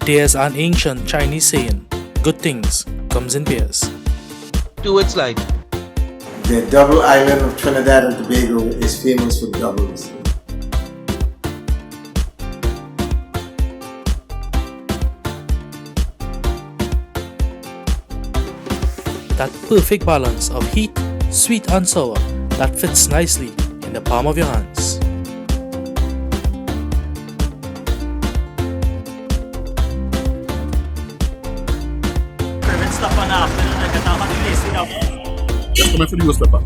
There's an ancient Chinese saying, good things comes in pairs. To its like. The double island of Trinidad and Tobago is famous for doubles. That perfect balance of heat, sweet and sour that fits nicely in the palm of your hands. Just come for the roast pepper.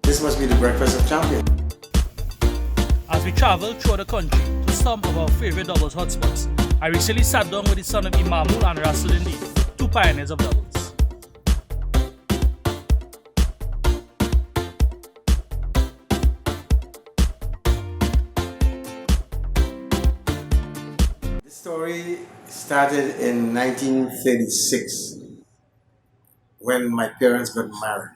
This must be the breakfast of champions. As we travel through the country to some of our favorite doubles hotspots, I recently sat down with the son of Imamul and Rasulindi, two pioneers of doubles. The story started in 1936 when my parents got married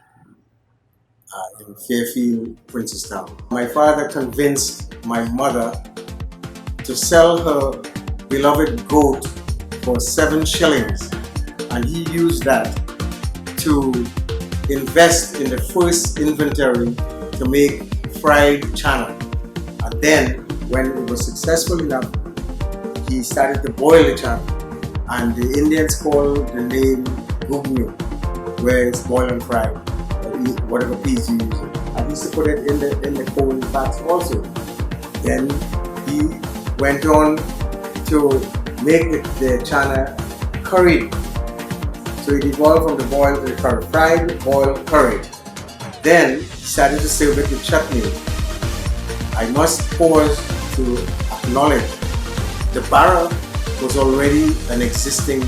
in Fairfield, Princestown. My father convinced my mother to sell her beloved goat for 7 shillings, and he used that to invest in the first inventory to make fried chana. And then when it was successful enough, he started to boil the chana, and the Indians call the name gugnu, where it's boiled and fried, whatever peas you use. And he used to put it in the coal fats also. Then he went on to make the chana curried. So it evolved from the boiled to the curry, fried, boiled, curried. Then he started to serve it with chutney. I must pause to acknowledge the bara was already an existing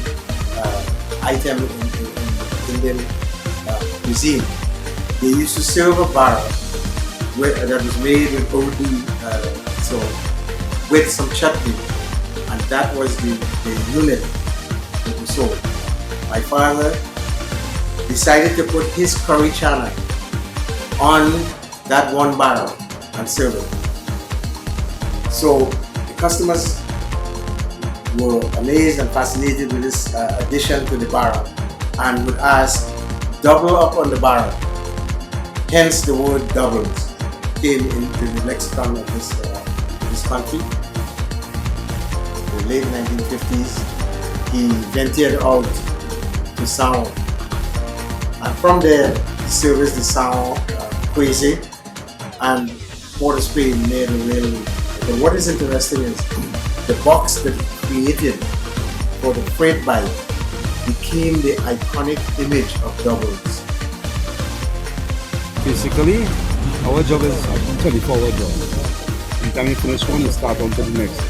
item in Indian cuisine. They used to serve a bara that was made with urdu, so with some chutney, and that was the unit that was sold. My father decided to put his curry chana on that one bara and serve it. So the customers were amazed and fascinated with this addition to the bara and would ask, double up on the bara. Hence the word doubles came into the lexicon of this country. In the late 1950s, he ventured out to Sao, and from there he serviced the Sao, Kwesi, and Port of Spain near the railway. But what is interesting is the box that he created for the freight bike became the iconic image of doubles. Basically, our job is a 24-hour job. Anytime we finish one, we start on to the next.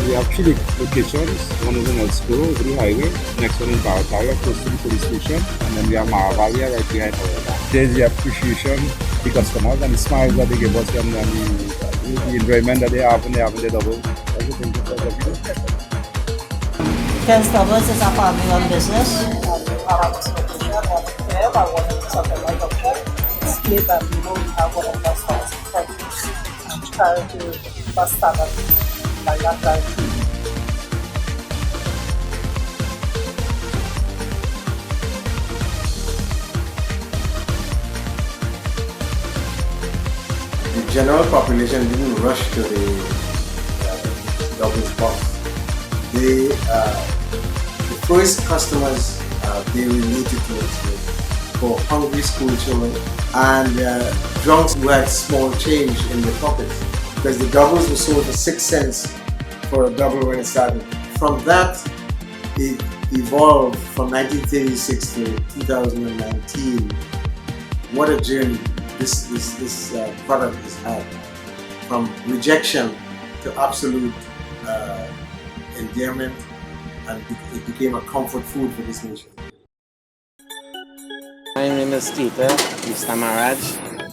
We have 3 locations. One is in Elsboro, over the highway. Next one in Barataria, close to the police station. And then we have Maravalia right behind our. There's the appreciation, the customers, and the smiles that they give us, and the enjoyment that they have when they have their double. Everything. Ken's Doubles is a family-run business. Our location, one in Fair, by one in Southern Light of Fair. It's clear that we have one of the stores in Texas and try to first start up by that time. The general population didn't rush to the doubles box. The first customers they related to us for hungry school children and drunks who had small change in their pockets, because the doubles were sold for 6 cents for a double when it started. From that, it evolved from 1936 to 2019. What a journey this product has had, from rejection to absolute endearment, and it became a comfort food for this nation. My name is Tita, Mr. Maraj.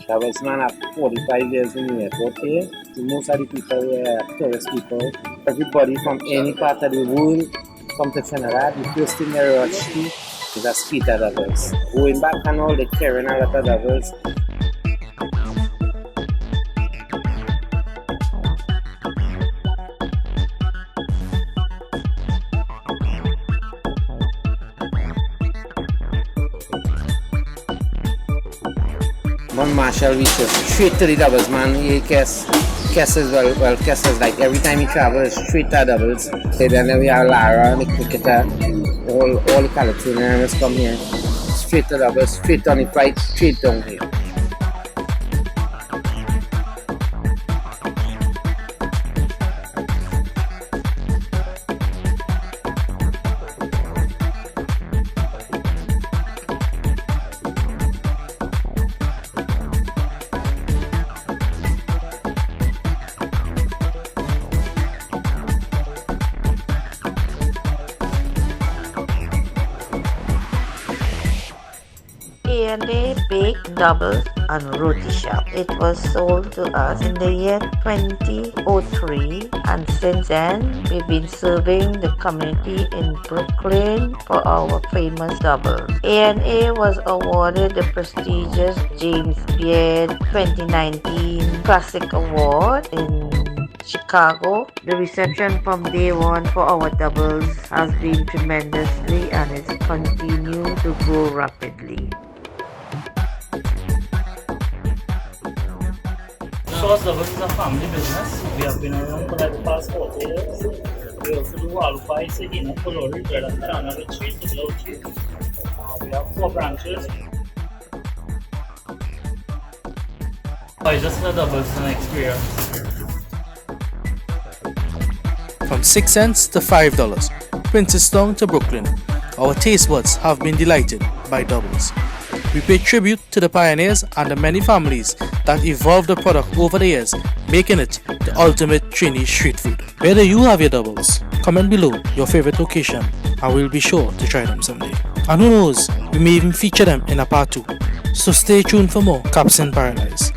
I was man of 45 years in the airport here. So most of the people were tourist people. Everybody from any part of the world come to Trinidad. The first thing they rush to is a Skeeter doubles. Going back and all, they carrying a lot of doubles. from Marshall reaches straight to the doubles, man. He Kess is like every time he travels straight to doubles. Then we have Lara, the cricketer, all the Californians come here. Straight to doubles, straight on the flight, straight down here. A&A Bake Double and Roti Shop. It was sold to us in the year 2003, and since then we've been serving the community in Brooklyn for our famous double. A&A was awarded the prestigious James Beard 2019 Classic Award in Chicago. The reception from day one for our doubles has been tremendously and it's continued to grow rapidly. Sauce Doubles is a family business. We have been around for like the past 40 years. We also do aloo pie, sehina, kolori, bread and banana with cheese, with low cheese. We have 4 branches. It's just the doubles an experience. From 6 cents to $5, Princeton to Brooklyn, our taste buds have been delighted by doubles. We pay tribute to the pioneers and the many families that evolved the product over the years, making it the ultimate Trini street food. Where do you have your doubles? Comment below your favorite location and we'll be sure to try them someday. And who knows, we may even feature them in a part 2. So stay tuned for more Caps in Paradise.